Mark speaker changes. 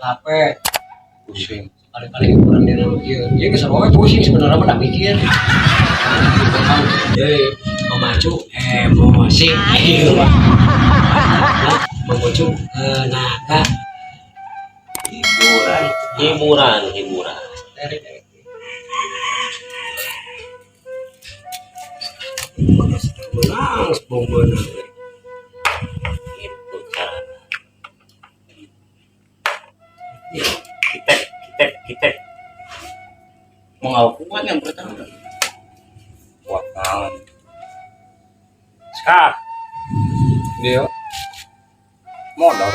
Speaker 1: HP
Speaker 2: Pusing.
Speaker 1: kali-kali hiburan dia dia keseruan pusing sebenarnya mah mikir jadi memacu emosi memacu tenaga hiburan
Speaker 2: Hiburan.
Speaker 1: dari menang bombonya
Speaker 2: Itu cara. Kita
Speaker 1: mau kuat yang pertama
Speaker 2: kuat banget.
Speaker 1: sekarang
Speaker 2: Dia modal.